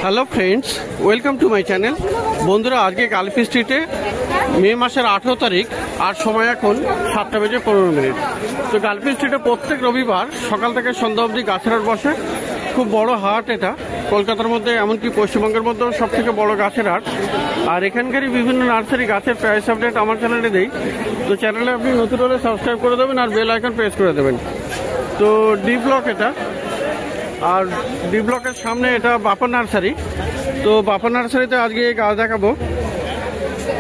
Hello friends, welcome to my channel. বন্ধুরা, আজকে গালফি স্ট্রিটে মে মাসের 18 তারিখ আর সময় এখন 7:15। তো গালফি স্ট্রিটে প্রত্যেক রবিবার সকাল থেকে সন্ধ্যা অবধি গাছের হাট বসে। খুব বড় হাট এটা, কলকাতার মধ্যে এমনকি পশ্চিমবঙ্গের মধ্যেও সব থেকে বড় গাছের হাট। আর এখানকারই বিভিন্ন নার্সারি গাছের প্রাইস আপডেট আমার চ্যানেলে দেই। তো চ্যানেলে আপনি নতুন হলে সাবস্ক্রাইব করে দেবেন আর বেল আইকন প্রেস করে দেবেন। তো ডি ব্লক এটা, আর ডি ব্লকের সামনে এটা বাপা নার্সারি। তো বাপা নার্সারিতে আজকে গাছ দেখাবো।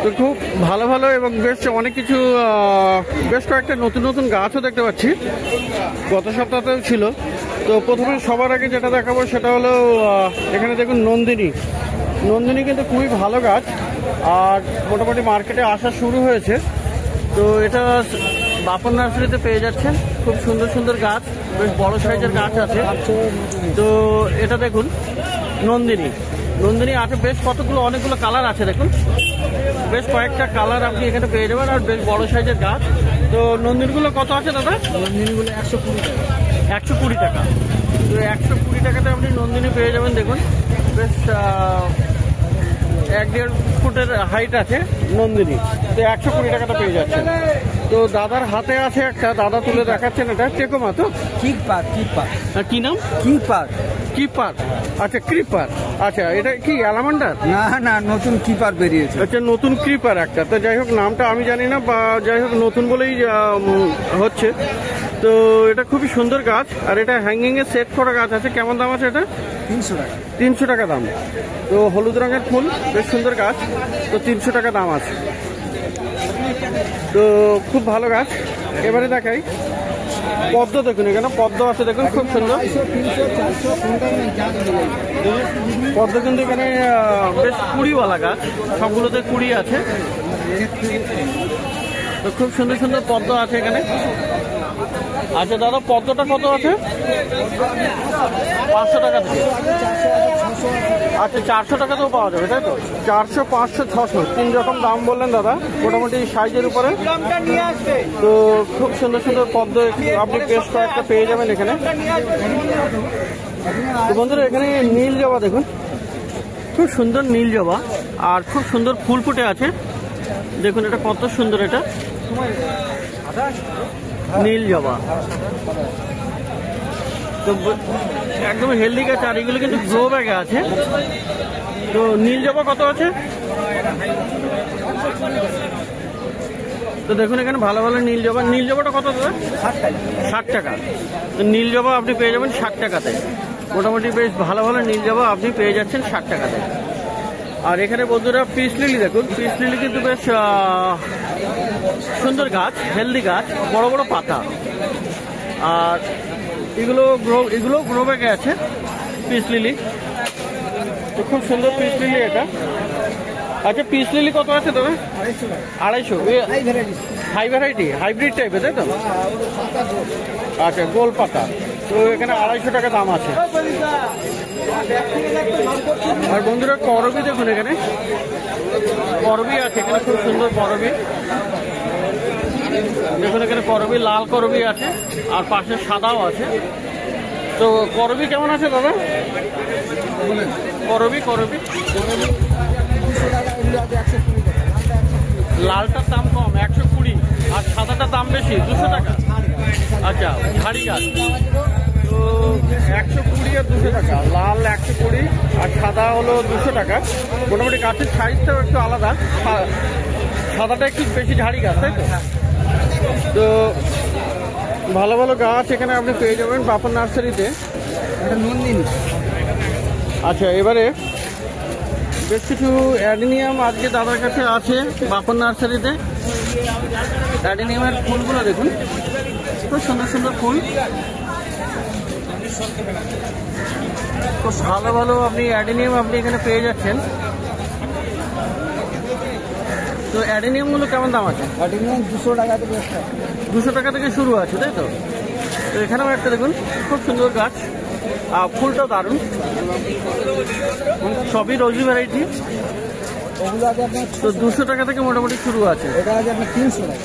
তো খুব ভালো ভালো এবং বেশ অনেক কিছু, বেশ কয়েকটা নতুন নতুন গাছও দেখতে পাচ্ছি, গত সপ্তাহতেও ছিল। তো প্রথমে সবার আগে যেটা দেখাবো সেটা হলো এখানে দেখুন নন্দিনী। নন্দিনী কিন্তু খুবই ভালো গাছ আর মোটামুটি মার্কেটে আসা শুরু হয়েছে। তো এটা বাপন নার্সারিতে পেয়ে যাচ্ছেন। খুব সুন্দর সুন্দর গাছ, বেশ বড় সাইজের গাছ আছে। তো এটা দেখুন নন্দিনী। নন্দিনী আছে বেশ কতগুলো, অনেকগুলো কালার আছে। দেখুন বেশ কয়েকটা কালার আপনি এখানে পেয়ে যাবেন আর বেশ বড় সাইজের গাছ। তো নন্দিনীগুলো কত আছে দাদা? নন্দিনীগুলো 120 টাকা। 120 টাকা। তো 120 টাকাতে আপনি নন্দিনী পেয়ে যাবেন। দেখুন বেশ 1-1.5 ফুটের হাইট আছে নন্দিনী। তো 120 টাকাটা পেয়ে যাচ্ছে। তো দাদার হাতে আছে একটা, দাদা তুলে দেখাচ্ছেন, এটা টেকোমা। তো কিপার কি নাম? কিপার। আচ্ছা, ক্রিপার। আচ্ছা, এটা কি অ্যালামান্ডার? না, নতুন কিপার বেরিয়েছে। আচ্ছা, নতুন ক্রিপার একটা। তো যাই হোক, নামটা আমি জানি না, বা যাই হোক নতুন বলেই হচ্ছে। তো এটা খুবই সুন্দর গাছ আর এটা হ্যাঙ্গিং এ সেট করা গাছ আছে। কেমন দাম আছে এটা? 300 টাকা। 300 টাকা দাম। তো হলুদ রঙের ফুল, বেশ সুন্দর গাছ। তো 300 টাকা দাম আছে। তো খুব ভালো গাছ। এবারে দেখাই পদ্ম। দেখুন এখানে পদ্ম আছে, দেখুন খুব সুন্দর পদ্ম। কিন্তু এখানে বেশ কুড়িওয়ালা গাছ, সবগুলোতে কুড়ি আছে। তো খুব সুন্দর সুন্দর পদ্ম আছে এখানে। আচ্ছা দাদা, পদ্মটা কত আছে? 500 টাকা থেকে। আচ্ছা, 400 টাকাতেও পাওয়া যাবে, তাই তো? 400, 500, 600 তিন রকম দাম বললেন দাদা, মোটামুটি সাইজের উপরে। তো খুব সুন্দর সুন্দর পদ্ম আপনি বেশ কয়েকটা পেয়ে যাবেন এখানে। তো বন্ধুরা, এখানে নীল জবা দেখুন, খুব সুন্দর নীল জবা আর খুব সুন্দর ফুল ফুটে আছে। দেখুন এটা কত সুন্দর, এটা নীল জবা। তো একদম হেলদি গাছ আর এগুলো কিন্তু গ্রো ব্যাগে আছে। তো নীল জবা কত আছে? তো দেখুন এখানে ভালো ভালো নীল জবা। নীল জবাটা কত দাদা? 60 টাকা। তো নীল জবা আপনি পেয়ে যাবেন 60 টাকাতে। মোটামুটি বেশ ভালো ভালো নীল জবা আপনি পেয়ে যাচ্ছেন 60 টাকাতে। আর এখানে বন্ধুরা পিস লিলি দেখুন। পিস লিলি কিন্তু বেশ সুন্দর গাছ, হেলদি গাছ, বড় বড় পাতা। আর এগুলো গ্রো ব্যাগে আছে পিস লিলি। তো খুব সুন্দর পিস লিলি এটা। আচ্ছা, পিস লিলি কত আছে তবে? 250। হাই ভ্যারাইটি, হাইব্রিড টাইপের, তাই তো? আচ্ছা, গোল পাতা। তো এখানে 250 টাকা দাম আছে। আর বন্ধুরা করবি দেখুন, এখানে করবি আছে, এখানে খুব সুন্দর করবি। দেখুন এখানে করবি, লাল করবি আছে আর পাশে সাদাও আছে। তো করবি কেমন আছে দাদা? করবি লালটার দাম কম 120 আর সাদাটার দাম বেশি 200 টাকা। আচ্ছা, ঝাড়ি গাছ। তো 120 আর 200 টাকা। লাল 120 আর সাদা হলো 200 টাকা। মোটামুটি গাছের সাইজটাও একটু আলাদা। সাদাটা একটু বেশি ঝাড়ি গাছ, তাই তো? তো ভালো ভালো গাছ এখানে আপনি পেয়ে যাবেন বাপন নার্সারিতে। নন্দিনী। আচ্ছা, এবারে বেশ কিছু অ্যাডিনিয়াম আজকে দাদার কাছে আছে বাপন নার্সারিতে। অ্যাডিনিয়ামের ফুলগুলো দেখুন, খুব সুন্দর সুন্দর ফুল। খুব ভালো ভালো আপনি অ্যাডিনিয়াম আপনি এখানে পেয়ে যাচ্ছেন। তো অ্যাডিনিয়ামগুলো কেমন দাম আছে? অ্যাডিনিয়াম 200 টাকা থেকে 200 টাকা থেকে শুরু আছে, তাই তো? তো এখানেও একটা দেখুন, খুব সুন্দর গাছ আর ফুলটাও দারুণ। সবই রোজি ভ্যারাইটি। ওগুলো আছে আপনার। তো 200 টাকা থেকে মোটামুটি শুরু আছে। এটা আছে আপনার 300 টাকা।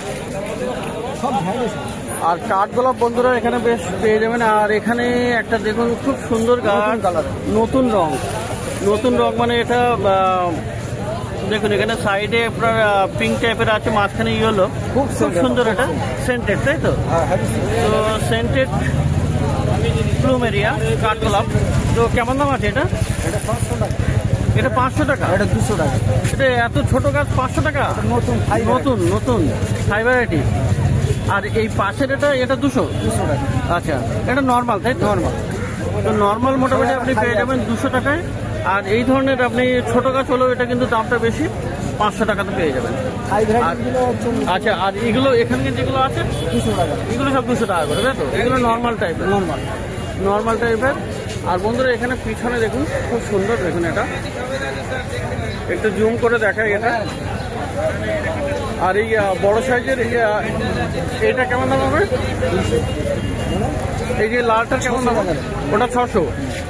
সব ভ্যারাইটি। আর কাঠগোলাপ বন্ধুরা এখানে বেশ পেয়ে যাবেন। আর এখানে একটা দেখুন খুব সুন্দর গাছ, নতুন রং, নতুন রং মানে এটা দেখুন এখানে সাইডে আপনার পিঙ্ক টাইপের আছে, মাঝখানে ইয়েলো, খুব সুন্দর। এটা সেন্টেড, তাই তো? তো সেন্টেড প্লুমেরিয়া কাঠগোলাপ। তো কেমন দাম আছে এটা? এটা 500 টাকা। এটা 200 টাকা। এটা এত ছোট গাছ 500 টাকা? নতুন নতুন হাই ভ্যারাইটি। আর এই পাশের এটা 200 টাকা। আচ্ছা, এটা নর্মাল, তাই? নর্মাল। তো নর্মাল মোটামুটি আপনি পেয়ে যাবেন 200 টাকায়। আর এই ধরনের আপনি ছোট গাছ হলেও এটা কিন্তু দামটা বেশি, 500 টাকাতে পেয়ে যাবেন। আচ্ছা, আর এগুলো এখানে যেগুলো আছে 200 টাকা। এগুলো সব 200 টাকা করে, তাই তো? এগুলো নর্মাল টাইপের। নর্মাল টাইপের। আর বন্ধুরা এখানে পিছনে দেখুন, খুব সুন্দর। দেখুন এটা একটু জুম করে দেখায় এটা। আর এই বড় সাইজের এটা কেমন দাম হবে? এই যে লালটা কেমন দাম হবে? ওটা 600।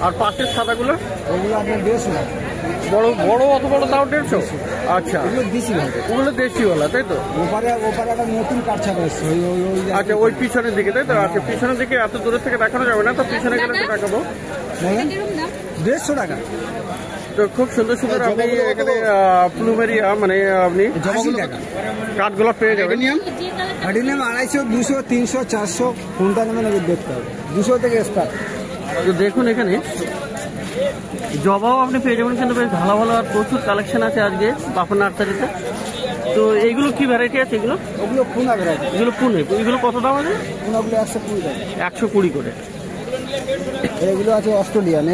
আর পাশের সাদাগুলো? ওগুলো আপনার 150 টাকা। বড় অত বড় দাম 150? আচ্ছা, ওগুলো দেশিওয়ালা, তাই তো? ওপারে একটা নতুন কাঠ ছাপা এসছে। আচ্ছা, ওই পিছনের দিকে, তাই তো? আচ্ছা, পিছনের দিকে এত দূরের থেকে দেখানো যাবে না, তো পিছনে গেলে তো দেখাবো। 150 টাকা। তো খুব সুন্দর আপনি এখানে প্লুমেরিয়া মানে আপনি কাঠগোলাপ পেয়ে যাবেন। অ্যাডিনিয়াম 250, 200, 300, 400 কোনটা নেবেন দেখতে হবে। 200 থেকে স্টার্ট। তো দেখুন এখানে জবাও আপনি পেয়ে যাবেন, কিন্তু বেশ ভালো ভালো আর প্রচুর কালেকশন আছে আজকে বাপন নার্সারিতে। তো এইগুলো কি ভ্যারাইটি আছে? ওগুলো পুনা ভ্যারাইটি। এগুলো কত দাম আছে? পুনাগুলো 120 টাকা। 120 করে। এগুলো আছে অস্ট্রেলিয়ান।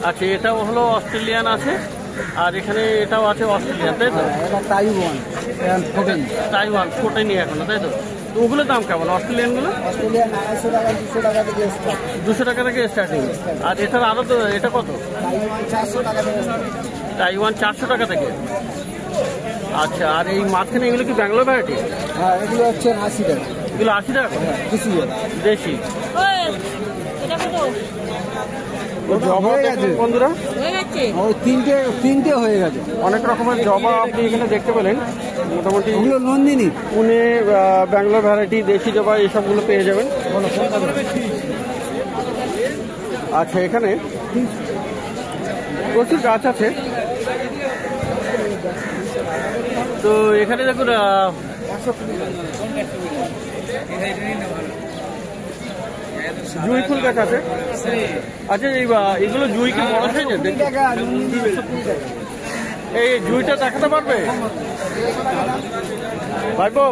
আচ্ছা, এটাও হলো অস্ট্রেলিয়ান আছে। আর এখানে এটাও আছে অস্ট্রেলিয়ান, তাই তো? এটা তাইওয়ান ফোটেনি এখনো, তাই তো? তো ওগুলোর দাম কেমন অস্ট্রেলিয়ানগুলো? 250 টাকা, 200 টাকা থেকে স্টার্ট। 200 টাকা থেকে স্টার্টিং। আর এটার আরো তো এটা কত? 400 টাকা থেকে। তাইওয়ান 400 টাকা থেকে। আচ্ছা, আর এই মাঝখানে এগুলো কি ব্যাঙ্গালোর ভ্যারাইটি? হ্যাঁ, এগুলো হচ্ছে 80 টাকা। এগুলো 80 টাকা? দেশি। বন্ধুরা তিনটে হয়ে গেছে। অনেক রকমের জবা আপনি এখানে দেখতে পেলেন। মোটামুটি নন্দিনী, পুনে, ব্যাঙ্গালোর ভ্যারাইটি, দেশি জবা এইসবগুলো পেয়ে যাবেন। আচ্ছা, এখানে প্রচুর গাছ আছে। তো এখানে দেখুন জুঁই ফুল গাছ আছে। আচ্ছা, এইগুলো জুঁই কি বড় সাইজের? এই জুঁইটা দেখাতে পারবে ভাইবো?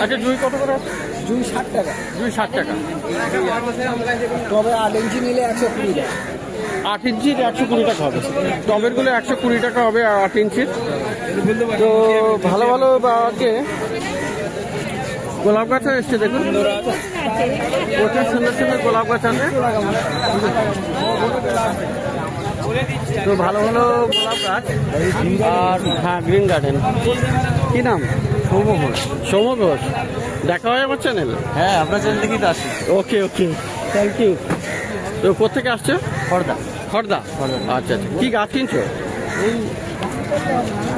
আচ্ছা, জুঁই কত করে? জুঁই 60 টাকা। 60 টাকা। তবে 8 ইঞ্চি নিলে 120 টাকা। 8 ইঞ্চির 120 টাকা হবে। টবেরগুলো 120 টাকা হবে 8 ইঞ্চির। তো ভালো ভালো আজকে গোলাপ গাছও এসছে, দেখুন প্রচুর সুন্দর গোলাপ গাছ আছে। তো ভালো ভালো গোলাপ গাছ। আর হ্যাঁ, গ্রিন গার্ডেন। কি নাম? সৌম ঘোষ। দেখা হয় আমার চ্যানেল? হ্যাঁ, আপনার চ্যানেল থেকেই তো আসি। ওকে, থ্যাংক ইউ। তো কোথেকে আসছে? খড়দা। আচ্ছা, কি গাছ কিনছো?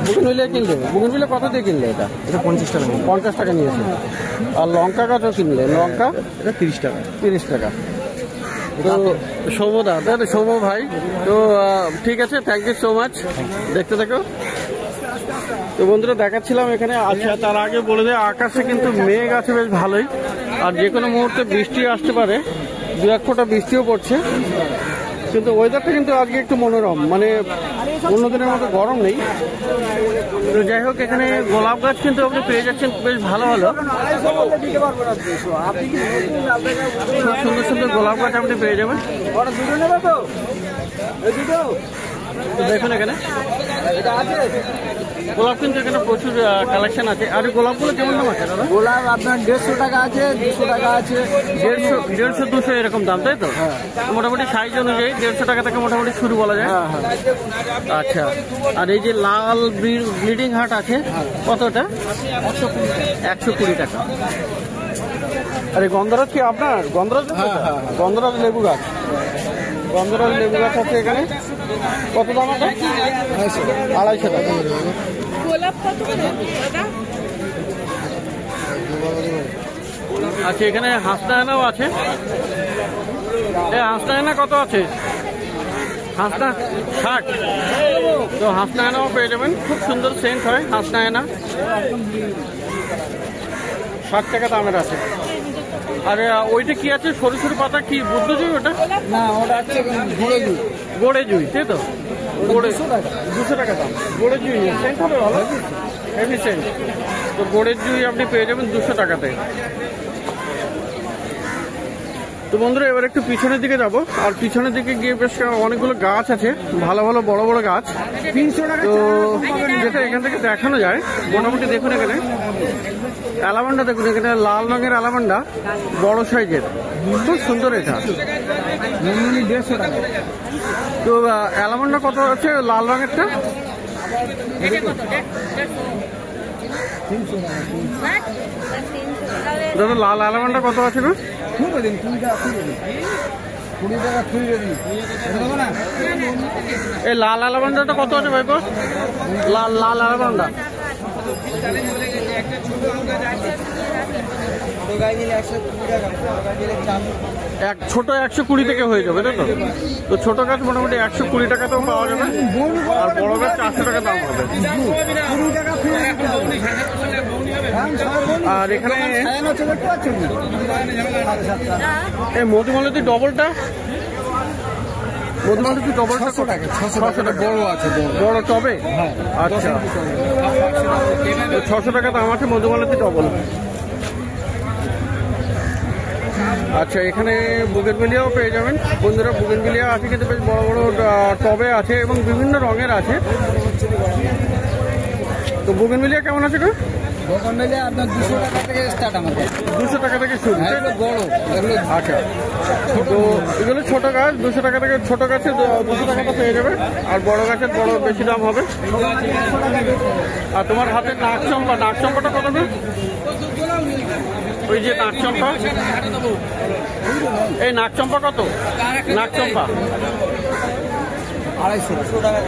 বুগনভিলিয়া কিনলে? বুগনভিলিয়া কত দিয়ে কিনলে? এটা 50 টাকা। 50 টাকা নিয়েছে। আর লঙ্কা গাছও কিনলে? লঙ্কা এটা 30 টাকা। 30 টাকা। তো সৌমদা, সৌম ভাই, তো ঠিক আছে, থ্যাংক ইউ সো মাচ। দেখতে থাকো। তো বন্ধুরা দেখাচ্ছিলাম এখানে। আচ্ছা, তার আগে বলে দেয় আকাশে কিন্তু মেঘ আছে বেশ ভালোই। আর যে কোনো মুহূর্তে বৃষ্টি আসতে পারে, 2-1 ফোঁটা বৃষ্টিও পড়ছে। কিন্তু ওয়েদারটা কিন্তু আজকে একটু মনোরম, মানে অন্য দিনের মতো গরম নেই। তো যাই হোক, এখানে গোলাপ গাছ কিন্তু আপনি পেয়ে যাচ্ছেন বেশ ভালো ভালো। খুব সুন্দর গোলাপ গাছ আপনি পেয়ে যাবেন। দেখুন এখানে গোলাপ কিন্তু এখানে প্রচুর কালেকশন আছে। আর গোলাপগুলো কেমন দাম আছে দাদা? গোলাপ আপনার 150 টাকা আছে, 200 টাকা আছে। 150, 200 এরকম দাম, তাই তো? মোটামুটি সাইজ অনুযায়ী 150 টাকা থেকে মোটামুটি শুরু বলা যায়। আচ্ছা, আর এই যে লাল ব্লিডিং হার্ট আছে, কতটা? 120 টাকা। আরে গন্ধরাজ কি আপনার? গন্ধরাজ লেবু গাছ। গন্ধরাজ লেবু গাছ আছে এখানে। কত দাম আছে? 250 টাকা। আচ্ছা, এখানে হাঁসদায়নাও আছে। হাঁসদায়না কত আছে? হাসনা 60। তো হাসনা আয়নাও পেয়ে যাবেন, খুব সুন্দর সেন্ট হয় হাসনা আয়না, 60 টাকা দামের আছে। আর ওইটা কি আছে সরু সরু পাতা, কি বুদ্ধজুই ওটা? না, ওটা হচ্ছে গুঁড়ো জুই। গোড়ে জুই, তাই তো? গোড়ে 200 টাকা দাম। গোড়ে জুই সেন্ট হবে ভালো, হেভি সেন্ট। তো গোড়ের জুই আপনি পেয়ে যাবেন 200 টাকাতে। তো বন্ধুরা এবার একটু পিছনের দিকে যাব, আর পিছনের দিকে গিয়ে বেশ অনেকগুলো গাছ আছে, ভালো ভালো বড় বড় গাছ। 300 টাকা। তো যেটা এখান থেকে দেখানো যায় মোটামুটি, দেখুন এখানে অ্যালামান্ডা, দেখুন এখানে লাল রঙের অ্যালামান্ডা, বড় সাইজের, খুব সুন্দর এটা। 150 টাকা। তো অ্যালামান্ডা কত আছে লাল রঙেরটা? 300 টাকা। দাদা লাল অ্যালামান্ডা কত আছে গো? খুলে দিন, 20 টাকা খুলে দিন। 20 টাকা খুলে দিন। এটা দেবো না? এই লাল অ্যালামান্ডাটা কত আছে ভাইপো? লাল লাল অ্যালামান্ডা এক ছোট 120 থেকে হয়ে যাবে, তাই তো? তো ছোট গাছ মোটামুটি 120 টাকাতেও পাওয়া যাবে, আর বড় গাছ 400 টাকা দাম হবে। আর এখানে এই মধুমালতী ডবলটা, মধুমালতী ডবলটা 600 টাকা। 600 টাকা বড় আছে, বড় টবে। আচ্ছা, 600 টাকা দাম আছে মধুমালতী ডবল। আচ্ছা, এখানে বুগেনভিলিয়াও পেয়ে যাবেন বন্ধুরা। বুগেনভিলিয়া আছে কিন্তু বেশ বড় বড় টবে আছে এবং বিভিন্ন রঙের আছে। তো বুগেনভিলিয়া কেমন আছে গো? বুগেনভিলিয়া আপনার 200 টাকা থেকে স্টার্ট আমাদের। 200 টাকা থেকে শুরু, বড় এগুলো। আচ্ছা, তো এগুলো ছোট গাছ 200 টাকা থেকে, ছোট গাছে 200 টাকাটা পেয়ে যাবে, আর বড় গাছের বড় বেশি দাম হবে। আর তোমার হাতে নাগচম্পা, নাগচম্পাটা কত দাম? ওই যে নাগচম্পা, এই নাগচম্পা কত? নাগচম্পা 250 টাকা।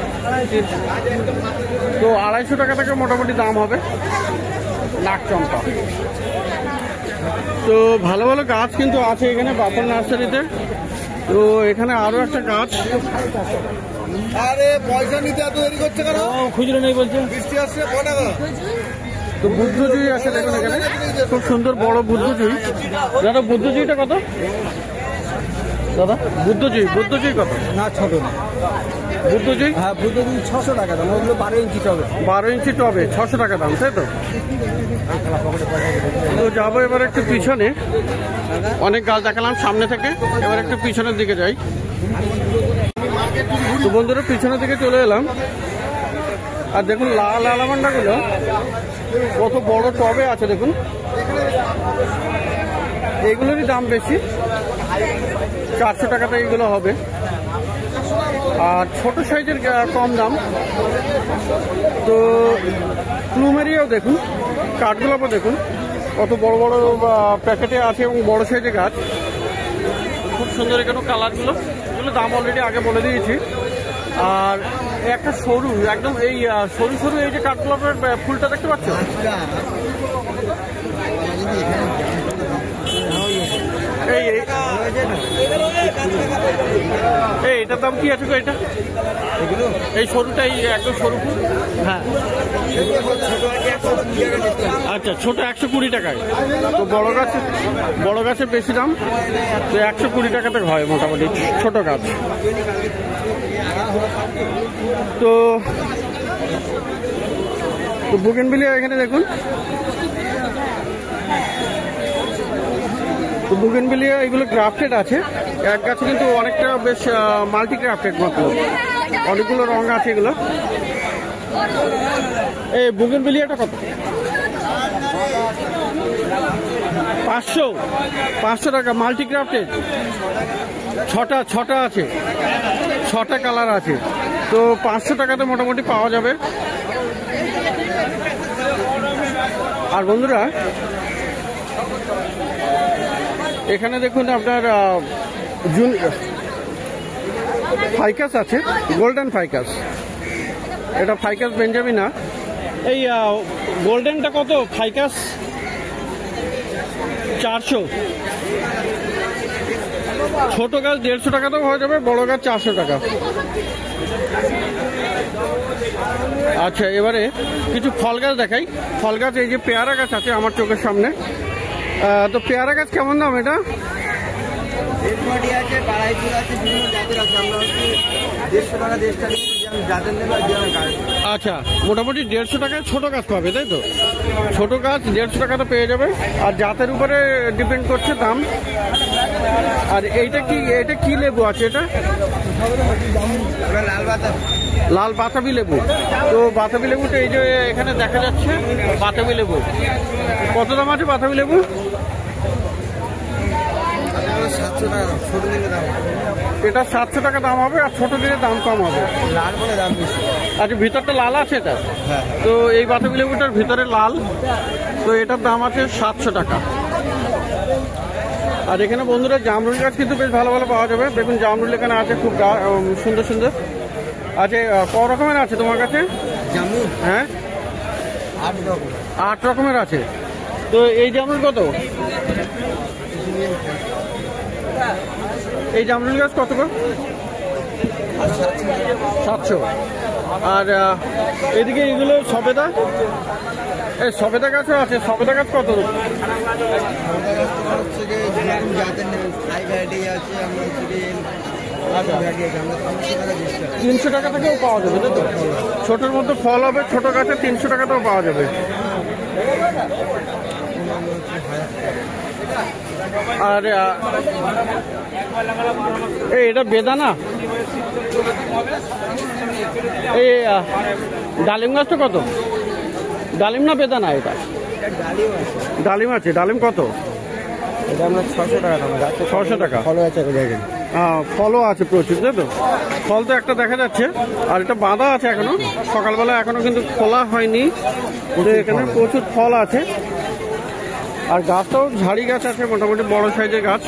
তো 250 টাকা থেকে মোটামুটি দাম হবে নাগচম্পা। তো ভালো ভালো গাছ কিন্তু আছে এখানে বাপন নার্সারিতে। তো এখানে আরো একটা গাছ, আরে পয়সা নিতে এত দেরি করছে কেন? খুচরো নেই বলছে। বৃষ্টি আসছে, কত টাকা? তো বুদ্ধজুই আছে দেখুন এখানে, খুব সুন্দর বড় বুদ্ধজুই। দাদা বুদ্ধজুইটা কত? দাদা বুদ্ধজুই, বুদ্ধজুই কত? না, ছোট না। বুদ্ধজুই? হ্যাঁ, বুদ্ধজুই 600 টাকা দাম। ওগুলো 12 ইঞ্চি টবে। 12 ইঞ্চি টবে 600 টাকা দাম, তাই তো? তো যাবো এবার একটু পিছনে, অনেক গাছ দেখালাম সামনে থেকে, এবার একটু পিছনের দিকে যাই। তো বন্ধুরা পিছনের দিকে চলে এলাম, আর দেখুন লাল অ্যালামান্ডাগুলো কত বড় টবে আছে দেখুন। এইগুলোরই দাম বেশি, 400 টাকাতে এইগুলো হবে। আর ছোট সাইজের কম দাম। তো প্লুমেরিয়াও দেখুন, কাঠগোলাপও দেখুন কত বড় বড় প্যাকেটে আছে এবং বড় সাইজের গাছ, খুব সুন্দর এখানে কালারগুলো। এগুলো দাম অলরেডি আগে বলে দিয়েছি। আর একটা সরু একদম, এই সরু সরু এই যে কাঠগোলাপের ফুলটা দেখতে পাচ্ছ, এই এটার দাম কি আছে গো? এটা এই সরুটাই একদম সরু ফুল। হ্যাঁ, আচ্ছা, ছোট 120 টাকায়। তো বড় গাছের বেশি দাম, তো 120 টাকাতে হয় মোটামুটি ছোট গাছ। তো বুগেনভিলিয়া এখানে দেখুন। তো বুগেনভিলিয়া এগুলো গ্রাফটেড আছে, এক গাছে কিন্তু অনেকটা বেশ মাল্টি গ্রাফটেড, মতলব অনেকগুলো রং আছে এগুলো। এই বুগেনভিলিয়াটা কত? 500 টাকা মাল্টি গ্রাফটেড। ছটা আছে, 6টা কালার আছে। তো 500 টাকাতে মোটামুটি পাওয়া যাবে। আর বন্ধুরা এখানে দেখুন আপনার ফাইকাস আছে, গোল্ডেন ফাইকাস। এটা ফাইকাস বেঞ্জামিনা। এই গোল্ডেনটা কত? ফাইকাস 400। ছোট গাছ 150 টাকাতেও হয়ে যাবে, বড় গাছ 400 টাকা। আচ্ছা, এবারে কিছু ফল গাছ দেখাই। ফল গাছ, এই যে পেয়ারা গাছ আছে আমার চোখের সামনে। তো পেয়ারা গাছ কেমন দাম এটা? আচ্ছা, মোটামুটি 150 টাকায় ছোট গাছ পাবে, তাই তো? ছোট গাছ 150 টাকাতে পেয়ে যাবে, আর জাতের উপরে ডিপেন্ড করছে দাম। আর এইটা কি লেবু আছে এটা? লাল বাতাবি লেবু। তো বাতাবি লেবুটা এই যে এখানে দেখা যাচ্ছে, বাতাবি লেবু কত দাম আছে বাতাবি লেবু? 700 টাকা, ছোট দিকে দাম। এটা 700 টাকা দাম হবে, আর ছোট দিকে দাম কম হবে। লাল বলে দাম বেশি। আচ্ছা, ভিতরটা লাল আছে এটা? হ্যাঁ। তো এই বাতাবি লেবুটার ভিতরে লাল, তো এটার দাম আছে 700 টাকা। আর এখানে বন্ধুরা জামরুল গাছ কিন্তু বেশ ভালো ভালো পাওয়া যাবে। দেখুন জামরুল এখানে আছে, খুব সুন্দর সুন্দর আছে। ক রকমের আছে তোমার কাছে জামরুল? হ্যাঁ, 8 রকমের আছে। তো এই জামরুল কত? এই জামরুল গাছ কত গো? 700। আর এদিকে এগুলো সবেদা, এই সবেদা গাছও আছে। সবেদা গাছ কত? 300 টাকা থেকেও পাওয়া যাবে, তাই তো? ছোটোর মধ্যে ফল হবে, ছোট গাছে 300 টাকাতেও পাওয়া যাবে। আর এটা বেদানা। এই ডালিম গাছটা কত? ডালিম না বেদানা? এটা ডালিম আছে। ডালিম কত? এটা আমরা 600 টাকা দাম। 600 টাকা। ফলও আছে, দেখেন। ফলও আছে প্রচুর, তাই তো? ফল তো একটা দেখা যাচ্ছে, আর এটা বাঁধা আছে এখনো, সকালবেলা এখনো কিন্তু খোলা হয়নি। তো এখানে প্রচুর ফল আছে, আর গাছটাও ঝাড়ি গাছ আছে, মোটামুটি বড় সাইজের গাছ।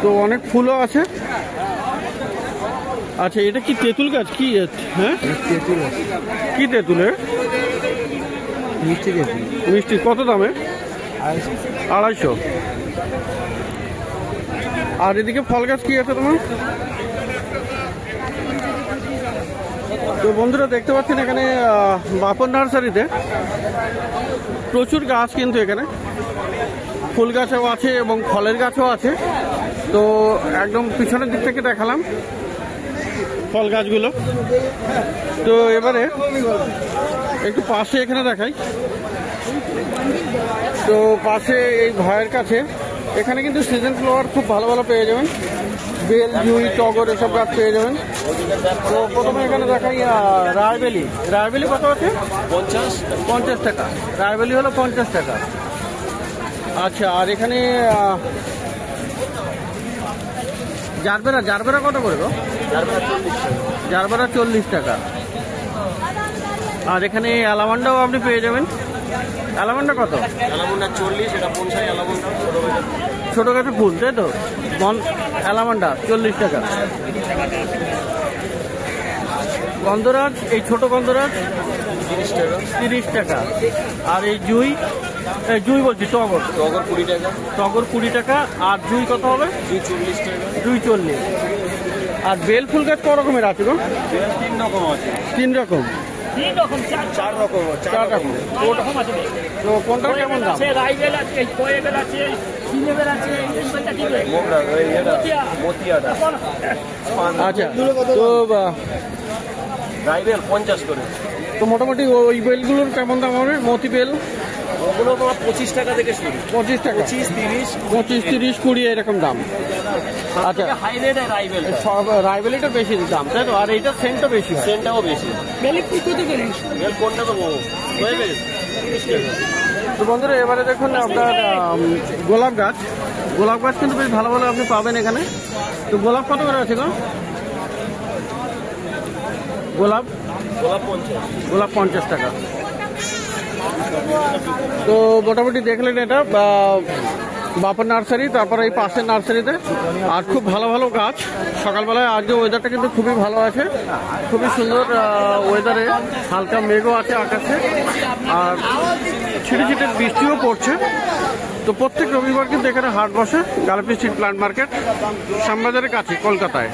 তো অনেক ফুলও আছে। আচ্ছা, এটা কি তেঁতুল গাছ? কি? হ্যাঁ, তেঁতুল। কি তেঁতুলের? মিষ্টি তেঁতুল। মিষ্টি কত দামে? 250। আর এদিকে ফল গাছ কি আছে তোমার? তো বন্ধুরা দেখতে পাচ্ছেন এখানে বাপন নার্সারিতে প্রচুর গাছ, কিন্তু এখানে ফুল গাছও আছে এবং ফলের গাছও আছে। তো একদম পিছনের দিক থেকে দেখালাম ফল গাছগুলো। তো এবারে একটু পাশে এখানে দেখাই। তো পাশে এই ভাইয়ের কাছে এখানে কিন্তু সিজন ফ্লাওয়ার খুব ভালো ভালো পেয়ে যাবেন। বেল, জুঁই, টগর এসব গাছ পেয়ে যাবেন। তো প্রথমে এখানে দেখাই রায়বেলি। রায়বেলি কত আছে? 50 টাকা। রায়বেলি হলো 50 টাকা। আচ্ছা, আর এখানে জারবেরা। জারবেরা কত করে গো? জারবেরা 40 টাকা। আর এখানে অ্যালামান্ডাও আপনি পেয়ে যাবেন। অ্যালামান্ডা কত? অ্যালামান্ডা 40, এটা 50 অ্যালামান্ডা, ছোট গাছের ফুল, তাই তো? অ্যালামান্ডা 40 টাকা। গন্ধরাজ, এই ছোট গন্ধরাজ 30 টাকা। আর এই জুঁই, জুঁই বলছি টগর। টগর 20 টাকা। টগর 20 টাকা। আর জুঁই কত হবে? 40 টাকা। জুঁই 40। আর বেল ফুল গাছ ক রকমের আছে গো? 3 রকম আছে। 3 রকম? 4 রকম। 4 রকম। তো কোনটা কেমন দাম? আচ্ছা, তো রাইবেল 50 করে। তো মোটামুটি ওই বেলগুলোর কেমন দাম হবে? মতি বেল ওগুলো তোমার 25 টাকা থেকে শুরু। 25 টাকা। 25, 30, 20 এরকম দাম। আচ্ছা, হাই রেটে রাইবেল। রাইবেলিটা বেশি দাম, তাই তো? আর এইটা সেন্টও বেশি, সেন্টটাও বেশি। বেল কোনটা দেবো? হয়ে গেছে 30 টাকা। তো বন্ধুরা এবারে দেখুন আপনার গোলাপ গাছ। গোলাপ গাছ কিন্তু বেশ ভালো ভালো আপনি পাবেন এখানে। তো গোলাপ কত করে আছে গো? গোলাপ 50 টাকা। তো মোটামুটি দেখলেন এটা বাপন নার্সারি, তারপরে এই পাশের নার্সারিতে আর খুব ভালো ভালো গাছ। সকালবেলায় আজকে ওয়েদারটা কিন্তু খুবই ভালো আছে, খুবই সুন্দর ওয়েদারে। হালকা মেঘও আছে আকাশে, আর ছিটে ছিটে বৃষ্টিও পড়ছে। তো প্রত্যেক রবিবার কিন্তু এখানে হাট বসে গালাপি স্ট্রিট প্ল্যান্ট মার্কেট, শ্যামবাজারের কাছে, কলকাতায়।